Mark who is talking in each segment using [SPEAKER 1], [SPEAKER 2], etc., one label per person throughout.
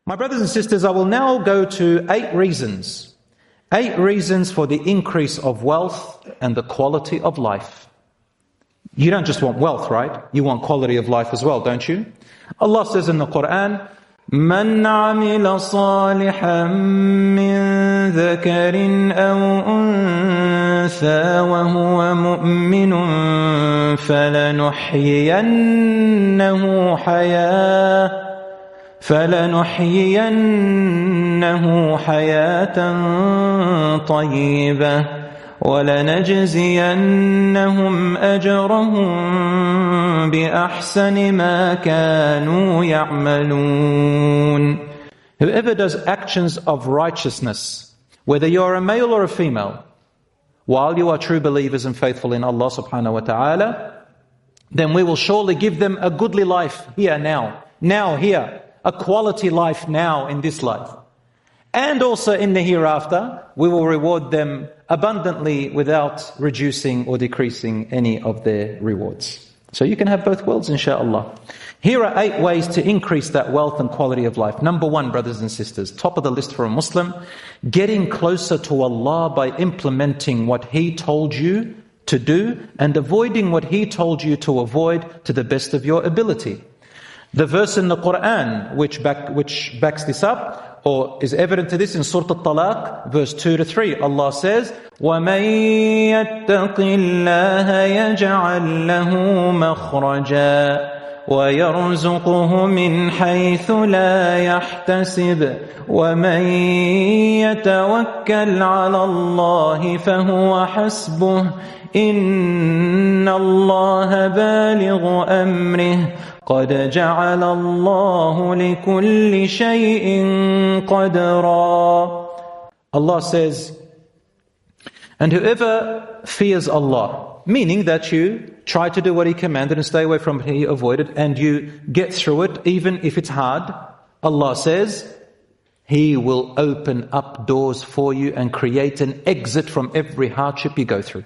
[SPEAKER 1] My brothers and sisters, I will now go to 8 reasons. 8 reasons for the increase of wealth and the quality of life. You don't just want wealth, right? You want quality of life as well, don't you? Allah says in the Quran, مَنْ عَمِلَ صَالِحًا مِّن ذَكَرٍ أَوْ أُنثَى وَهُوَ مُؤْمِنٌ فلنحيينه حياة طيبة ولنجزينهم أجرهم بأحسن ما كانوا يعملون. Whoever does actions of righteousness, whether you are a male or a female, while you are true believers and faithful in Allah subhanahu wa ta'ala, then we will surely give them a goodly life here now here. A quality life now in this life. And also in the hereafter, we will reward them abundantly without reducing or decreasing any of their rewards. So you can have both worlds, inshaAllah. Here are 8 ways to increase that wealth and quality of life. Number 1, brothers and sisters, top of the list for a Muslim, getting closer to Allah by implementing what He told you to do and avoiding what He told you to avoid to the best of your ability. The verse in the Quran which backs this up, or is evident to this, in Surah Al-Talaq, verse 2-3, Allah says, وَمَن يَتَّقِ اللَّهَ يَجْعَل لَّهُ مَخْرَجًا وَيَرْزُقْهُ مِنْ حَيْثُ لَا يَحْتَسِبُ وَمَن يَتَوَكَّلْ عَلَى اللَّهِ فَهُوَ حَسْبُهُ إِنَّ اللَّهَ بَالِغُ أَمْرِهِ قَدْ جَعَلَ اللَّهُ لِكُلِّ شَيْءٍ قَدْرًا. Allah says, and whoever fears Allah, meaning that you try to do what He commanded and stay away from what He avoided, and you get through it even if it's hard, Allah says, He will open up doors for you and create an exit from every hardship you go through.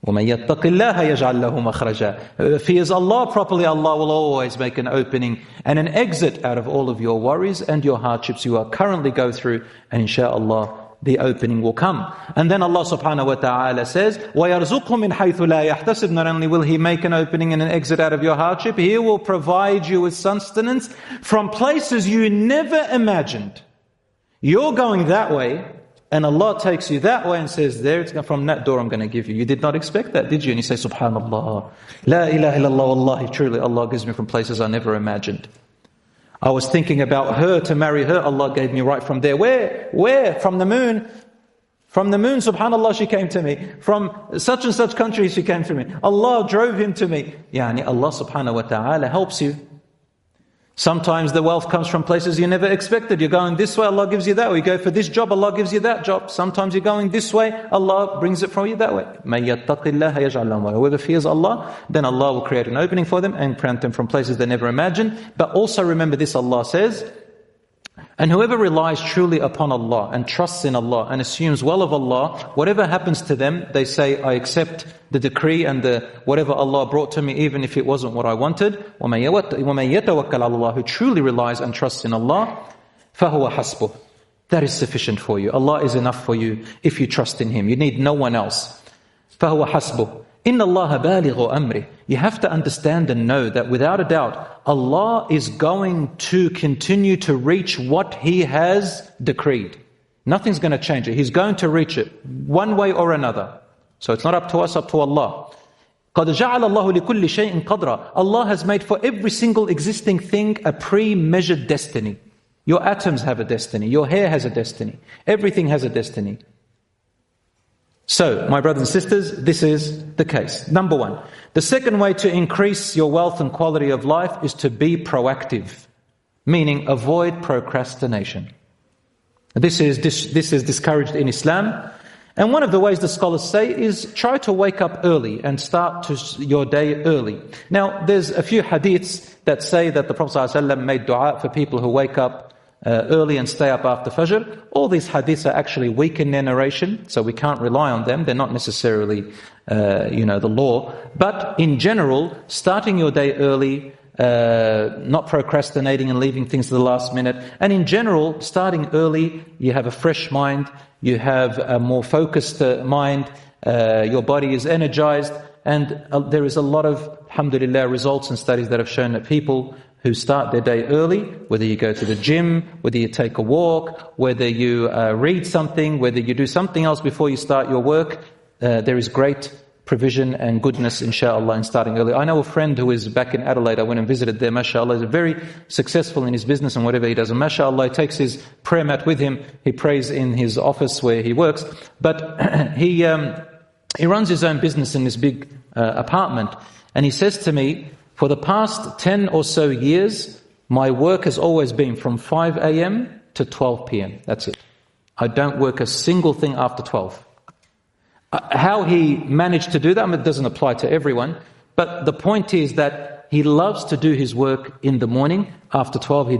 [SPEAKER 1] وَمَن يَتَّقِ اللَّهَ يَجْعَل لَّهُ مَخْرَجًا. Whoever fears Allah properly, Allah will always make an opening and an exit out of all of your worries and your hardships you are currently go through, and inshaAllah, the opening will come. And then Allah subhanahu wa ta'ala says, وَيَرْزُقْهُ مِنْ حَيْثُ لَا يَحْتَسِبُ. Not only will He make an opening and an exit out of your hardship, He will provide you with sustenance from places you never imagined. You're going that way, and Allah takes you that way and says, there, it's from that door I'm going to give you. You did not expect that, did you? And you say, Subhanallah, La ilaha illallah, Wallahi, truly Allah gives me from places I never imagined. I was thinking about her, to marry her, Allah gave me right from there. Where? From the moon. From the moon, Subhanallah, she came to me. From such and such country, she came to me. Allah drove him to me. Yani Allah subhanahu wa ta'ala helps you. Sometimes the wealth comes from places you never expected. You're going this way, Allah gives you that way. You go for this job, Allah gives you that job. Sometimes you're going this way, Allah brings it from you that way. مَن يَتَّقِ اللَّهَ يَجْعَل لَّهُ. Whoever fears Allah, then Allah will create an opening for them and grant them from places they never imagined. But also remember this, Allah says, and whoever relies truly upon Allah and trusts in Allah and assumes well of Allah, whatever happens to them, they say, I accept the decree and the whatever Allah brought to me, even if it wasn't what I wanted. وَمَن يَتَوَكَّلْ عَلَى اللَّهِ. Who truly relies and trusts in Allah, فَهُوَ حَسْبُهُ. That is sufficient for you. Allah is enough for you if you trust in Him. You need no one else. فَهُوَ حَسْبُهُ. إِنَّ اللَّهَ بَالِغُ أَمْرِهِ. You have to understand and know that without a doubt, Allah is going to continue to reach what He has decreed. Nothing's going to change it. He's going to reach it one way or another. So it's not up to us, up to Allah. قَدْ جَعَلَ اللَّهُ لِكُلِّ شَيْءٍ قَدْرًا. Allah has made for every single existing thing a pre-measured destiny. Your atoms have a destiny. Your hair has a destiny. Everything has a destiny. So, my brothers and sisters, this is the case. Number 1. The second way to increase your wealth and quality of life is to be proactive, meaning avoid procrastination. This is discouraged in Islam. And one of the ways the scholars say is try to wake up early and start your day early. Now, there's a few hadiths that say that the Prophet ﷺ made dua for people who wake up early and stay up after Fajr. All these hadiths are actually weak in their narration, so we can't rely on them. They're not necessarily, the law. But in general, starting your day early, not procrastinating and leaving things to the last minute. And in general, starting early, you have a fresh mind, you have a more focused mind, your body is energized, and there is a lot of, alhamdulillah, results and studies that have shown that people who start their day early, whether you go to the gym, whether you take a walk, whether you read something, whether you do something else before you start your work, there is great provision and goodness, inshallah, in starting early. I know a friend who is back in Adelaide. I went and visited there, mashallah. He's very successful in his business and whatever he does. And mashallah, he takes his prayer mat with him. He prays in his office where he works. But he runs his own business in this big apartment. And he says to me, for the past 10 or so years, my work has always been from 5 a.m. to 12 p.m. That's it. I don't work a single thing after 12. How he managed to do that, it doesn't apply to everyone, but the point is that he loves to do his work in the morning. After 12, he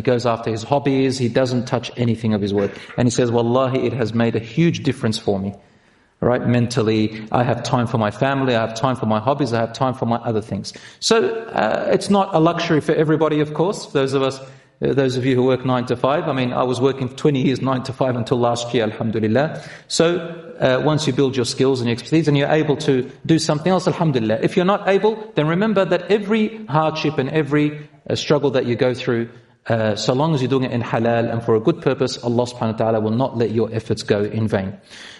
[SPEAKER 1] goes after his hobbies, he doesn't touch anything of his work. And he says, Wallahi, it has made a huge difference for me. Right? Mentally, I have time for my family, I have time for my hobbies, I have time for my other things. So it's not a luxury for everybody, of course. Those of you who work 9 to 5. I mean, I was working for 20 years, 9 to 5 until last year, alhamdulillah. So once you build your skills and your expertise and you're able to do something else, alhamdulillah. If you're not able, then remember that every hardship and every struggle that you go through, so long as you're doing it in halal and for a good purpose, Allah subhanahu wa ta'ala will not let your efforts go in vain.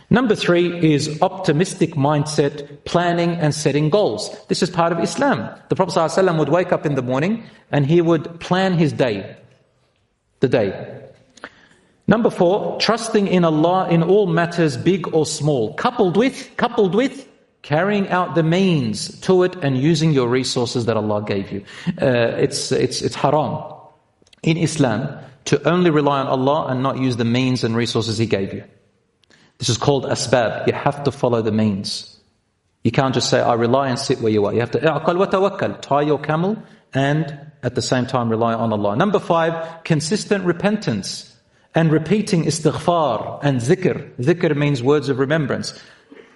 [SPEAKER 1] Number 3 is optimistic mindset, planning and setting goals. This is part of Islam. The Prophet ﷺ would wake up in the morning and he would plan his day, the day. Number 4, trusting in Allah in all matters, big or small, coupled with carrying out the means to it and using your resources that Allah gave you. It's haram in Islam to only rely on Allah and not use the means and resources He gave you. This is called asbab. You have to follow the means. You can't just say, I rely and sit where you are. You have to i'qal wa tawakkal, tie your camel and at the same time rely on Allah. Number 5, consistent repentance and repeating istighfar and zikr. Zikr means words of remembrance.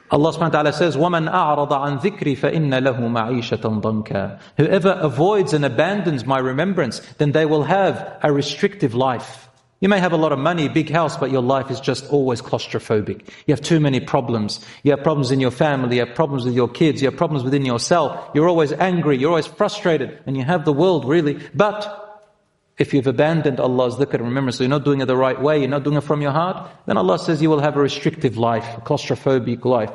[SPEAKER 1] Allah subhanahu wa ta'ala says, وَمَنْ أَعْرَضَ عَنْ ذِكْرِ فَإِنَّ لَهُ مَعِيشَةً ضَنْكًا. Whoever avoids and abandons my remembrance, then they will have a restrictive life. You may have a lot of money, big house, but your life is just always claustrophobic. You have too many problems. You have problems in your family, you have problems with your kids, you have problems within yourself. You're always angry, you're always frustrated, and you have the world really. But if you've abandoned Allah's dhikr and remembrance, so you're not doing it the right way, you're not doing it from your heart, then Allah says you will have a restrictive life, a claustrophobic life.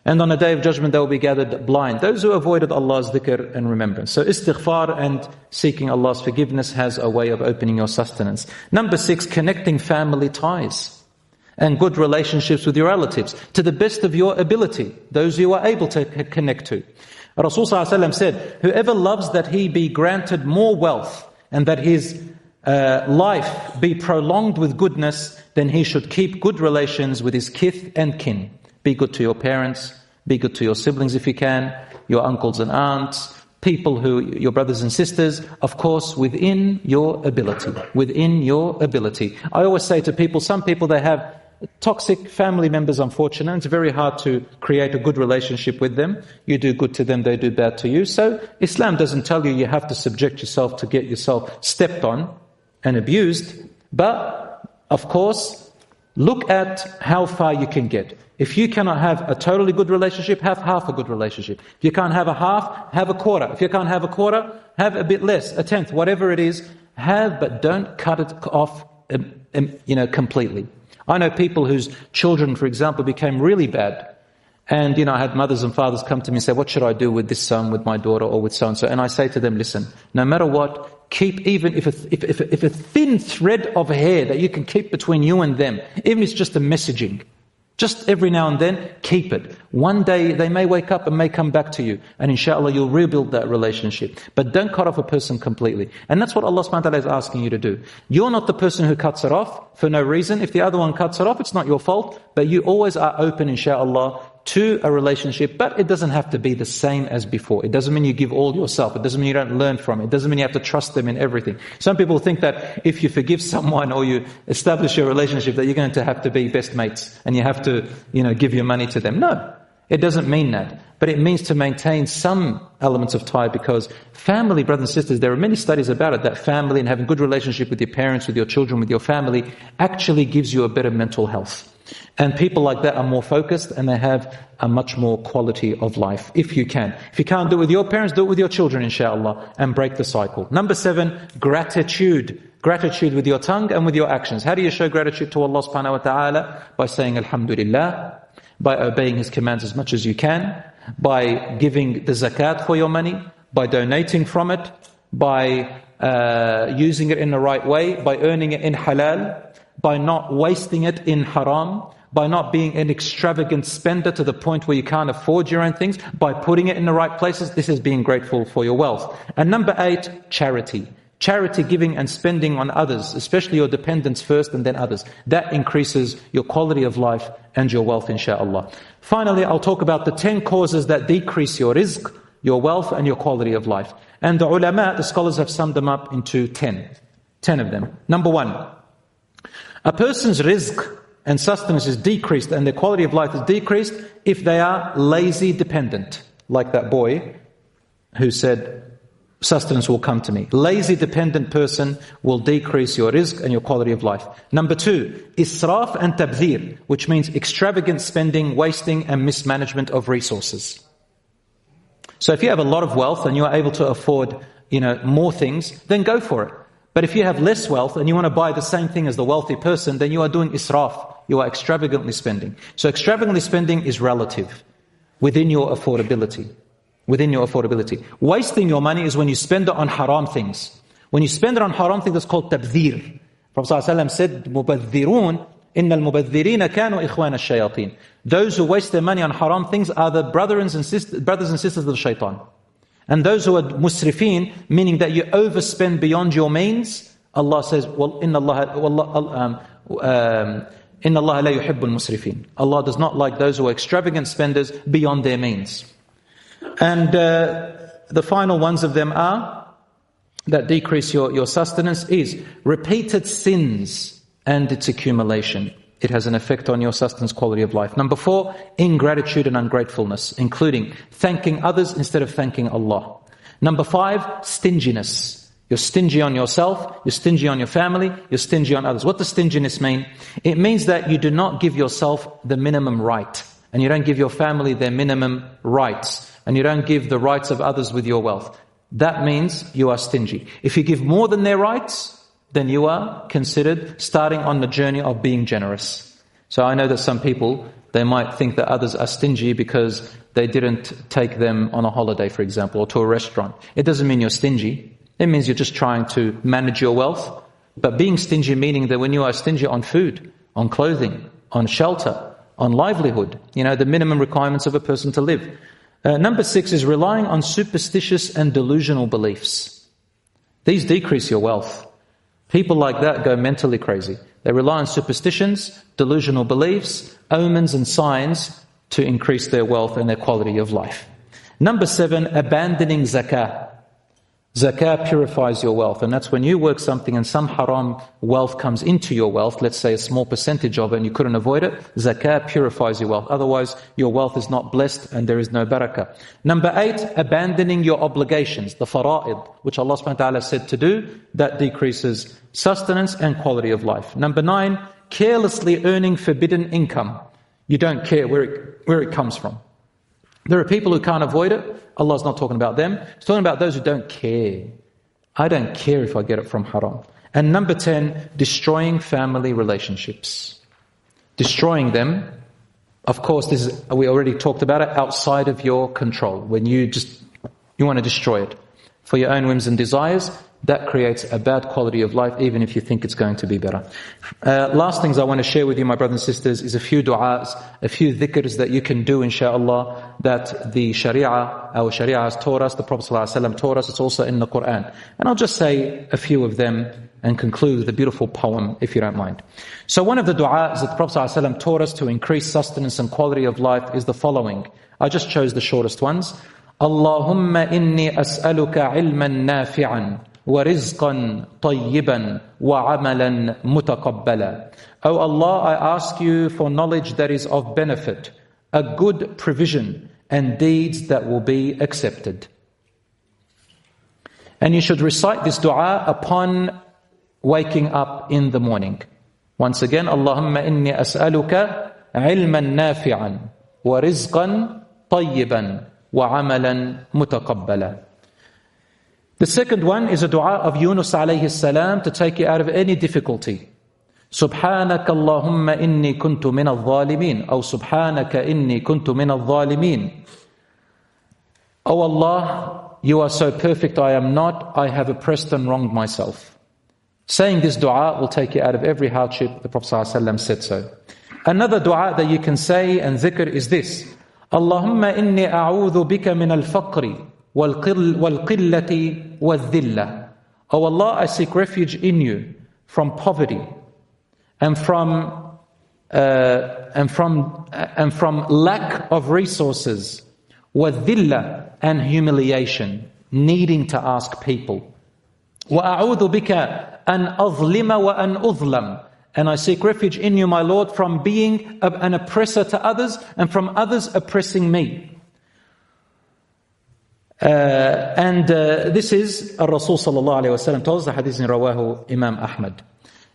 [SPEAKER 1] And on the Day of Judgment, they will be gathered blind. Those who avoided Allah's dhikr and remembrance. So istighfar and seeking Allah's forgiveness has a way of opening your sustenance. Number 6, connecting family ties and good relationships with your relatives to the best of your ability, those you are able to connect to. Rasul ﷺ said, whoever loves that he be granted more wealth and that his life be prolonged with goodness, then he should keep good relations with his kith and kin. Be good to your parents, be good to your siblings if you can, your uncles and aunts, people your brothers and sisters, of course, within your ability. Within your ability. I always say to people, some people, they have toxic family members, unfortunately. It's very hard to create a good relationship with them. You do good to them, they do bad to you. So Islam doesn't tell you have to subject yourself to get yourself stepped on and abused. But, of course, look at how far you can get. If you cannot have a totally good relationship, have half a good relationship. If you can't have a half, have a quarter. If you can't have a quarter, have a bit less, a tenth, whatever it is. Have, but don't cut it off, completely. I know people whose children, for example, became really bad. And, I had mothers and fathers come to me and say, what should I do with this son, with my daughter, or with so-and-so? And I say to them, listen, no matter what, keep, even if a thin thread of hair that you can keep between you and them, even if it's just a messaging, just every now and then, keep it. One day they may wake up and may come back to you, and inshallah you'll rebuild that relationship. But don't cut off a person completely. And that's what Allah subhanahu wa ta'ala is asking you to do. You're not the person who cuts it off for no reason. If the other one cuts it off, it's not your fault. But you always are open, inshallah, to a relationship, but it doesn't have to be the same as before. It doesn't mean you give all yourself. It doesn't mean you don't learn from it. It doesn't mean you have to trust them in everything. Some people think that if you forgive someone or you establish a relationship that you're going to have to be best mates and you have to, give your money to them. No, it doesn't mean that. but it means to maintain some elements of tie, because family, brothers and sisters, there are many studies about it, that family and having good relationship with your parents, with your children, with your family, actually gives you a better mental health. And people like that are more focused and they have a much more quality of life, if you can. If you can't do it with your parents, do it with your children, inshallah, and break the cycle. Number 7, gratitude. Gratitude with your tongue and with your actions. How do you show gratitude to Allah subhanahu wa ta'ala? By saying Alhamdulillah, by obeying His commands as much as you can, by giving the zakat for your money, by donating from it, by using it in the right way, by earning it in halal, by not wasting it in haram, by not being an extravagant spender to the point where you can't afford your own things, by putting it in the right places. This is being grateful for your wealth. And number 8, charity. Charity, giving and spending on others, especially your dependents first and then others. That increases your quality of life and your wealth, inshaAllah. Finally, I'll talk about the 10 causes that decrease your rizq, your wealth and your quality of life. And the ulama, the scholars, have summed them up into 10 of them. Number 1, a person's rizq and sustenance is decreased and their quality of life is decreased if they are lazy dependent. Like that boy who said, sustenance will come to me. Lazy dependent person will decrease your rizq and your quality of life. Number 2, israf and tabdhir, which means extravagant spending, wasting and mismanagement of resources. So if you have a lot of wealth and you are able to afford, more things, then go for it. But if you have less wealth and you want to buy the same thing as the wealthy person, then you are doing israf. You are extravagantly spending. So extravagantly spending is relative, within your affordability. Within your affordability. Wasting your money is when you spend it on haram things. When you spend it on haram things, that's called tabdhir. Prophet ﷺ said, مُبَذِّرُونَ إِنَّ الْمُبَذِّرِينَ كَانُوا إِخْوَانَ الشَّيَاطِينَ. Those who waste their money on haram things are the brothers and sisters of the shaitan. And those who are musrifeen, meaning that you overspend beyond your means, Allah says, well, إِنَّ اللَّهَ لَا يُحِبُّ الْمُسْرِفِينَ. Allah does not like those who are extravagant spenders beyond their means. And the final ones of them are, that decrease your sustenance, is repeated sins and its accumulation. It has an effect on your sustenance, quality of life. Number 4, ingratitude and ungratefulness, including thanking others instead of thanking Allah. Number 5, stinginess. You're stingy on yourself, you're stingy on your family, you're stingy on others. What does stinginess mean? It means that you do not give yourself the minimum right, and you don't give your family their minimum rights, and you don't give the rights of others with your wealth. That means you are stingy. If you give more than their rights, then you are considered starting on the journey of being generous. So I know that some people, they might think that others are stingy because they didn't take them on a holiday, for example, or to a restaurant. It doesn't mean you're stingy. It means you're just trying to manage your wealth. But being stingy meaning that when you are stingy on food, on clothing, on shelter, on livelihood, the minimum requirements of a person to live. Number 6 is relying on superstitious and delusional beliefs. These decrease your wealth. People like that go mentally crazy. They rely on superstitions, delusional beliefs, omens and signs to increase their wealth and their quality of life. Number 7, abandoning zakah. Zakah purifies your wealth, and that's when you work something and some haram wealth comes into your wealth, let's say a small percentage of it and you couldn't avoid it, zakah purifies your wealth. Otherwise, your wealth is not blessed and there is no barakah. Number 8, abandoning your obligations, the fara'id, which Allah subhanahu wa ta'ala said to do, that decreases sustenance and quality of life. Number 9, carelessly earning forbidden income. You don't care where it comes from. There are people who can't avoid it. Allah's not talking about them. He's talking about those who don't care. I don't care if I get it from haram. And number 10, destroying family relationships. Destroying them, of course, we already talked about it, outside of your control. When you want to destroy it for your own whims and desires, that creates a bad quality of life, even if you think it's going to be better. Last things I want to share with you, my brothers and sisters, is a few du'as, a few dhikrs that you can do, inshaAllah, that the our Sharia has taught us, the Prophet ﷺ taught us. It's also in the Quran. And I'll just say a few of them and conclude with a beautiful poem, if you don't mind. So one of the du'as that the Prophet ﷺ taught us to increase sustenance and quality of life is the following. I just chose the shortest ones. Allahumma inni as'aluka ilman nafi'an وَرِزْقًا طَيِّبًا وَعَمَلًا مُتَقَبَّلًا. O Allah, I ask you for knowledge that is of benefit, a good provision, and deeds that will be accepted. And you should recite this dua upon waking up in the morning. Once again, Allahumma inni as'aluka ilman nafi'an wa rizqan tayyiban wa amalan mutaqabbala. The second one is a dua of Yunus alayhi salam to take you out of any difficulty. Subhanaka Allahumma inni kuntu min al-zalimin. Or Subhanaka inni kuntu min al-zalimin. Oh Allah, you are so perfect, I am not. I have oppressed and wronged myself. Saying this dua will take you out of every hardship. The Prophet ﷺ said so. Another dua that you can say and dhikr is this. Allahumma inni a'udhu bika min al-faqri wal-qillati wal-dhilla. Oh Allah, I seek refuge in you from poverty and from lack of resources, wal-dhilla, and humiliation, needing to ask people. وَأَعُوذُ بِكَ أَنْ أَظْلِمَ وَأَنْ أُظْلَمَ. And I seek refuge in you, my Lord, from being an oppressor to others and from others oppressing me. This is Rasul sallallahu alayhi wa sallam told us, the hadith in Rawahu Imam Ahmad.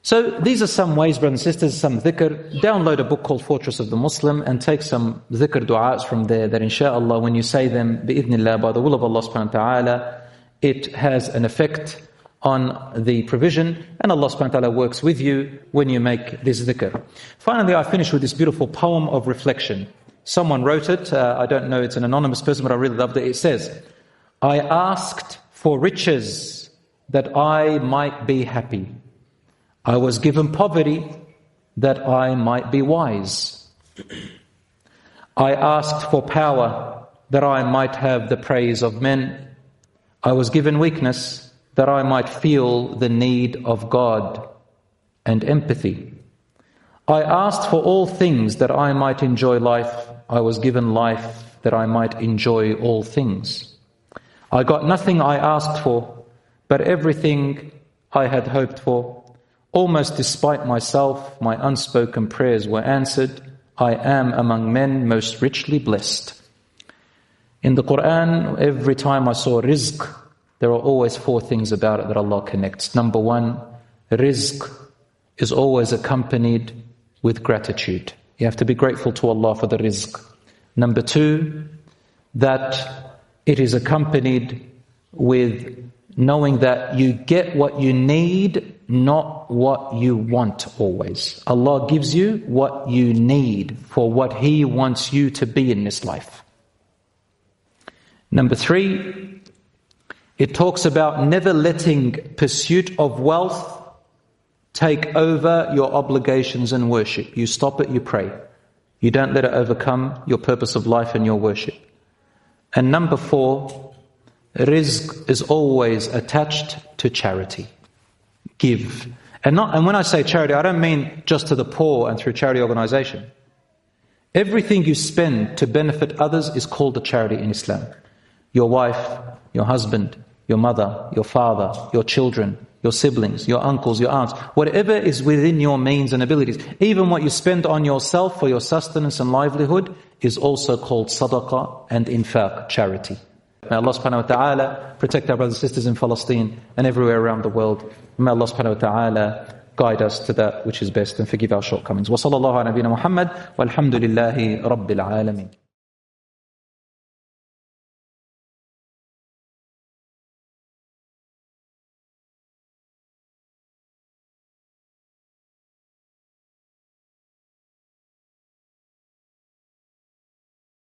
[SPEAKER 1] So these are some ways, brothers and sisters, some dhikr. Download a book called Fortress of the Muslim and take some dhikr du'as from there that inshaAllah when you say them, bi'idhnillah, by the will of Allah subhanahu wa ta'ala, it has an effect on the provision, and Allah subhanahu wa ta'ala works with you when you make this dhikr. Finally, I finish with this beautiful poem of reflection. Someone wrote it, I don't know, it's an anonymous person, but I really loved it. It says, I asked for riches that I might be happy. I was given poverty that I might be wise. I asked for power that I might have the praise of men. I was given weakness that I might feel the need of God and empathy. I asked for all things that I might enjoy life. I was given life that I might enjoy all things. I got nothing I asked for, but everything I had hoped for. Almost despite myself, my unspoken prayers were answered. I am among men most richly blessed. In the Quran, every time I saw rizq, there are always four things about it that Allah connects. Number one, rizq is always accompanied with gratitude. You have to be grateful to Allah for the rizq. Number two, that it is accompanied with knowing that you get what you need, not what you want always. Allah gives you what you need for what He wants you to be in this life. Number three, it talks about never letting pursuit of wealth take over your obligations and worship. You stop it, you pray. You don't let it overcome your purpose of life and your worship. And number four, rizq is always attached to charity. Give. And when I say charity, I don't mean just to the poor and through charity organization. Everything you spend to benefit others is called a charity in Islam. Your wife, your husband, your mother, your father, your children, your siblings, your uncles, your aunts, whatever is within your means and abilities, even what you spend on yourself for your sustenance and livelihood is also called sadaqah and infaq, charity. May Allah subhanahu wa ta'ala protect our brothers and sisters in Palestine and everywhere around the world. May Allah subhanahu wa ta'ala guide us to that which is best and forgive our shortcomings. Wa sallallahu ala nabiyyina Muhammad walhamdulillahi rabbil alameen.